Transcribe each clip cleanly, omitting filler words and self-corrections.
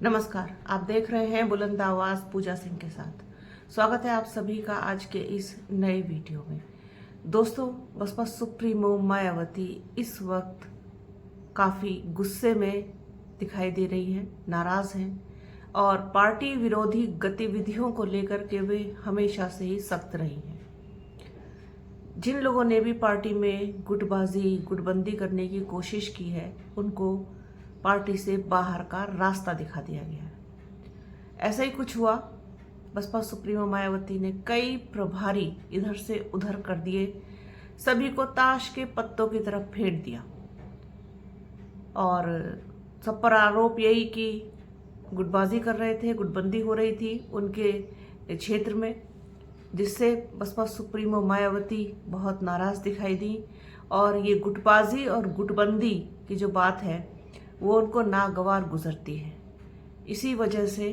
नमस्कार, आप देख रहे हैं बुलंद आवाज पूजा सिंह के साथ। स्वागत है आप सभी का आज के इस नए वीडियो में। दोस्तों, बसपा सुप्रीमो मायावती इस वक्त काफ़ी गुस्से में दिखाई दे रही हैं, नाराज़ हैं और पार्टी विरोधी गतिविधियों को लेकर के वे हमेशा से ही सख्त रही हैं। जिन लोगों ने भी पार्टी में गुटबंदी करने की कोशिश की है, उनको पार्टी से बाहर का रास्ता दिखा दिया गया है। ऐसा ही कुछ हुआ। बसपा सुप्रीमो मायावती ने कई प्रभारी इधर से उधर कर दिए, सभी को ताश के पत्तों की तरफ फेंक दिया और सब पर आरोप यही कि गुटबाजी कर रहे थे, गुटबंदी हो रही थी उनके क्षेत्र में, जिससे बसपा सुप्रीमो मायावती बहुत नाराज दिखाई दी और ये गुटबाजी और गुटबंदी की जो बात है वो उनको नागवार गुजरती है। इसी वजह से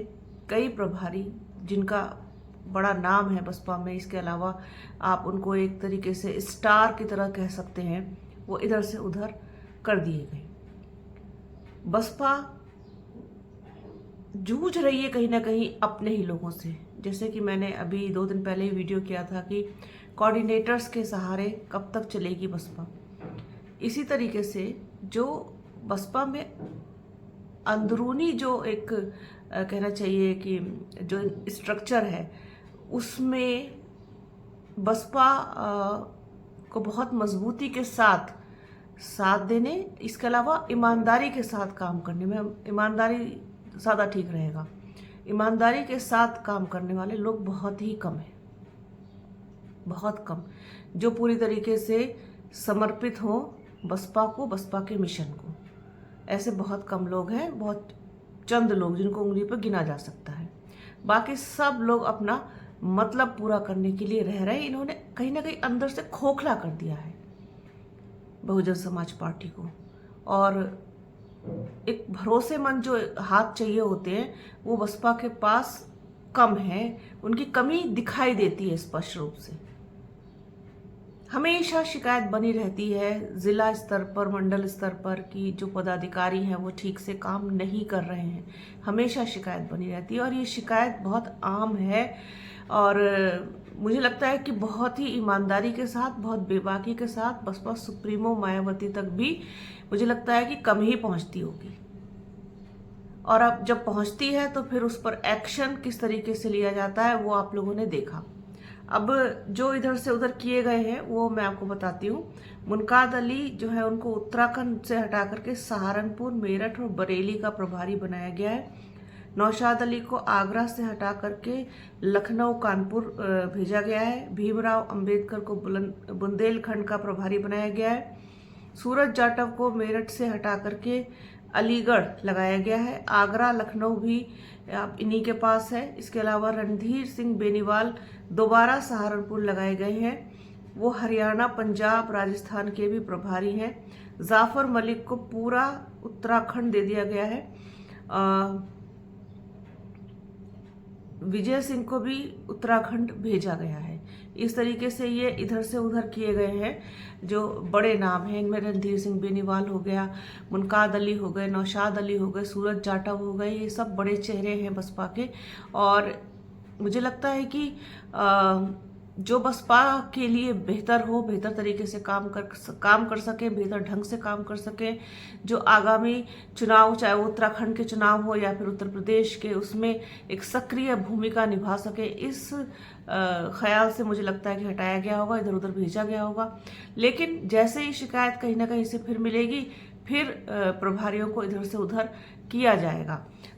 कई प्रभारी जिनका बड़ा नाम है बसपा में, इसके अलावा आप उनको एक तरीके से स्टार की तरह कह सकते हैं, वो इधर से उधर कर दिए गए। बसपा जूझ रही है कहीं ना कहीं अपने ही लोगों से। जैसे कि मैंने अभी 2 दिन पहले ही वीडियो किया था कि कोऑर्डिनेटर्स के सहारे कब तक चलेगी बसपा। इसी तरीके से जो बसपा में अंदरूनी जो एक कहना चाहिए कि जो स्ट्रक्चर है, उसमें बसपा को बहुत मजबूती के साथ देने, इसके अलावा ईमानदारी के साथ काम करने में, ईमानदारी ज़्यादा ठीक रहेगा, ईमानदारी के साथ काम करने वाले लोग बहुत ही कम हैं, बहुत कम, जो पूरी तरीके से समर्पित हो बसपा को, बसपा के मिशन को। ऐसे बहुत कम लोग हैं, बहुत चंद लोग जिनको उंगली पर गिना जा सकता है। बाकी सब लोग अपना मतलब पूरा करने के लिए रह रहे हैं। इन्होंने कहीं ना कहीं अंदर से खोखला कर दिया है बहुजन समाज पार्टी को, और एक भरोसेमंद जो हाथ चाहिए होते हैं वो बसपा के पास कम है, उनकी कमी दिखाई देती है स्पष्ट रूप से। हमेशा शिकायत बनी रहती है जिला स्तर पर, मंडल स्तर पर कि जो पदाधिकारी हैं वो ठीक से काम नहीं कर रहे हैं। हमेशा शिकायत बनी रहती है और ये शिकायत बहुत आम है और मुझे लगता है कि बहुत ही ईमानदारी के साथ, बहुत बेबाकी के साथ बसपा सुप्रीमो मायावती तक भी मुझे लगता है कि कम ही पहुंचती होगी। और अब जब पहुंचती है तो फिर उस पर एक्शन किस तरीके से लिया जाता है वो आप लोगों ने देखा। अब जो इधर से उधर किए गए हैं वो मैं आपको बताती हूँ। मुनकाद अली जो है उनको उत्तराखंड से हटा करके सहारनपुर, मेरठ और बरेली का प्रभारी बनाया गया है। नौशाद अली को आगरा से हटा करके लखनऊ, कानपुर भेजा गया है। भीमराव अंबेडकर को बुंदेलखंड का प्रभारी बनाया गया है। सूरज जाटव को मेरठ से हटा करके अलीगढ़ लगाया गया है। आगरा, लखनऊ भी इन्हीं के पास है। इसके अलावा रणधीर सिंह बेनीवाल दोबारा सहारनपुर लगाए गए हैं, वो हरियाणा, पंजाब, राजस्थान के भी प्रभारी हैं। जाफर मलिक को पूरा उत्तराखंड दे दिया गया है। विजय सिंह को भी उत्तराखंड भेजा गया है। इस तरीके से ये इधर से उधर किए गए हैं। जो बड़े नाम हैं इनमें रणधीर सिंह बेनीवाल हो गया, मुनकाद अली हो गए, नौशाद अली हो गए, सूरज जाटव हो गए, ये सब बड़े चेहरे हैं बसपा के। और मुझे लगता है कि जो बसपा के लिए बेहतर हो, बेहतर तरीके से काम कर सके, बेहतर ढंग से काम कर सके, जो आगामी चुनाव, चाहे वो उत्तराखंड के चुनाव हो या फिर उत्तर प्रदेश के, उसमें एक सक्रिय भूमिका निभा सके, इस ख्याल से मुझे लगता है कि हटाया गया होगा, इधर उधर भेजा गया होगा। लेकिन जैसे ही शिकायत कहीं ना कहीं से फिर मिलेगी, फिर प्रभारियों को इधर से उधर किया जाएगा।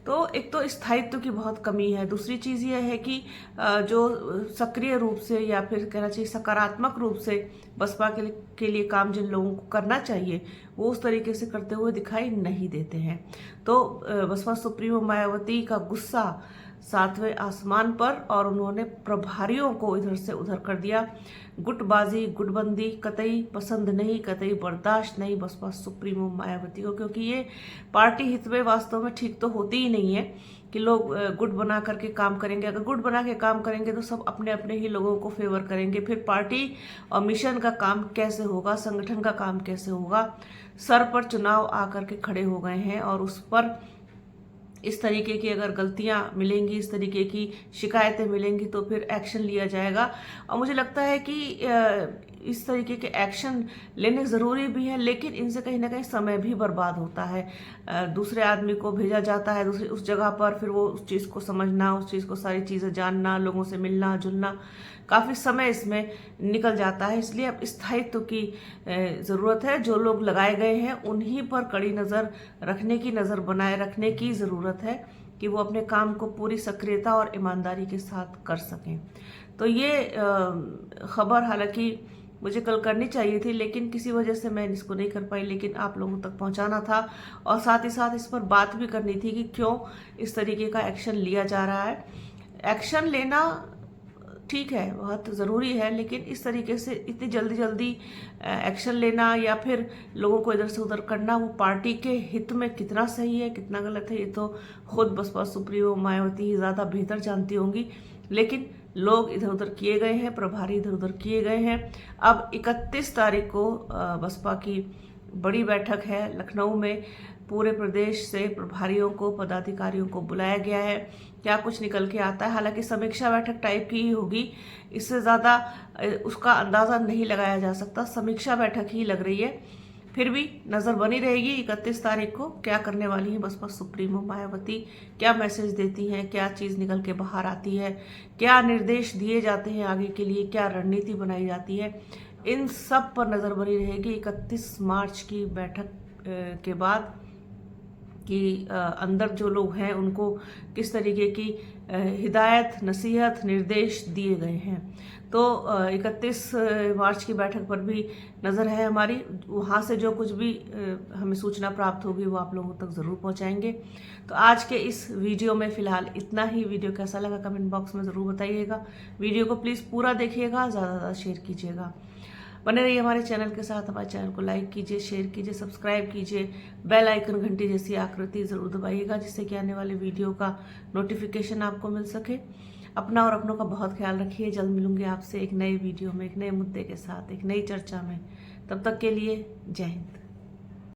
तो एक तो स्थायित्व की बहुत कमी है। दूसरी चीज़ यह है कि जो सक्रिय रूप से या फिर कहना चाहिए सकारात्मक रूप से बसपा के लिए काम जिन लोगों को करना चाहिए वो उस तरीके से करते हुए दिखाई नहीं देते हैं। तो बसपा सुप्रीमो मायावती का गुस्सा 7वें आसमान पर, और उन्होंने प्रभारियों को इधर से उधर कर दिया। गुटबाजी, गुटबंदी कतई पसंद नहीं, कतई बर्दाश्त नहीं बसपा सुप्रीमो मायावती को, क्योंकि ये पार्टी हित में वास्तव में ठीक तो होती ही नहीं है कि लोग गुट बना करके काम करेंगे। अगर गुट बना के काम करेंगे तो सब अपने अपने ही लोगों को फेवर करेंगे, फिर पार्टी और मिशन का काम कैसे होगा, संगठन का काम कैसे होगा। सर पर चुनाव आकर के खड़े हो गए हैं और उस पर इस तरीके की अगर गलतियां मिलेंगी, इस तरीके की शिकायतें मिलेंगी तो फिर एक्शन लिया जाएगा। और मुझे लगता है कि इस तरीके के एक्शन लेने ज़रूरी भी हैं, लेकिन इनसे कहीं ना कहीं समय भी बर्बाद होता है। दूसरे आदमी को भेजा जाता है दूसरी उस जगह पर, फिर वो उस चीज़ को समझना, उस चीज़ को सारी चीज़ें जानना, लोगों से मिलना जुलना, काफ़ी समय इसमें निकल जाता है। इसलिए अब स्थायित्व की ज़रूरत है। जो लोग लगाए गए हैं उन्हीं पर कड़ी नज़र रखने की, नज़र बनाए रखने की ज़रूरत है कि वो अपने काम को पूरी सक्रियता और ईमानदारी के साथ कर सकें। तो ये खबर हालांकि मुझे कल करनी चाहिए थी, लेकिन किसी वजह से मैं इसको नहीं कर पाई, लेकिन आप लोगों तक पहुंचाना था और साथ ही साथ इस पर बात भी करनी थी कि क्यों इस तरीके का एक्शन लिया जा रहा है। एक्शन लेना ठीक है, बहुत ज़रूरी है, लेकिन इस तरीके से इतनी जल्दी जल्दी एक्शन लेना या फिर लोगों को इधर से उधर करना, वो पार्टी के हित में कितना सही है कितना गलत है, ये तो खुद बसपा सुप्रीमो मायावती ही ज़्यादा बेहतर जानती होंगी। लेकिन लोग इधर उधर किए गए हैं, प्रभारी इधर उधर किए गए हैं। अब 31 तारीख को बसपा की बड़ी बैठक है लखनऊ में। पूरे प्रदेश से प्रभारियों को, पदाधिकारियों को बुलाया गया है। क्या कुछ निकल के आता है, हालांकि समीक्षा बैठक टाइप की ही होगी, इससे ज़्यादा उसका अंदाज़ा नहीं लगाया जा सकता। समीक्षा बैठक ही लग रही है। फिर भी नज़र बनी रहेगी 31 तारीख को क्या करने वाली है बसपा सुप्रीमो मायावती, क्या मैसेज देती हैं, क्या चीज़ निकल के बाहर आती है, क्या निर्देश दिए जाते हैं आगे के लिए, क्या रणनीति बनाई जाती है, इन सब पर नज़र बनी रहेगी 31 मार्च की बैठक के बाद कि अंदर जो लोग हैं उनको किस तरीके की हिदायत, नसीहत, निर्देश दिए गए हैं। तो 31 मार्च की बैठक पर भी नज़र है हमारी। वहाँ से जो कुछ भी हमें सूचना प्राप्त होगी वो आप लोगों तक ज़रूर पहुँचाएंगे। तो आज के इस वीडियो में फ़िलहाल इतना ही। वीडियो कैसा लगा कमेंट बॉक्स में ज़रूर बताइएगा। वीडियो को प्लीज़ पूरा देखिएगा, ज़्यादा से ज़्यादा शेयर कीजिएगा। बने रहिए हमारे चैनल के साथ। हमारे चैनल को लाइक कीजिए, शेयर कीजिए, सब्सक्राइब कीजिए, बेल आइकन घंटी जैसी आकृति ज़रूर दबाइएगा, जिससे कि आने वाले वीडियो का नोटिफिकेशन आपको मिल सके। अपना और अपनों का बहुत ख्याल रखिए। जल्द मिलूंगी आपसे एक नए वीडियो में, एक नए मुद्दे के साथ, एक नई चर्चा में। तब तक के लिए जय हिंद।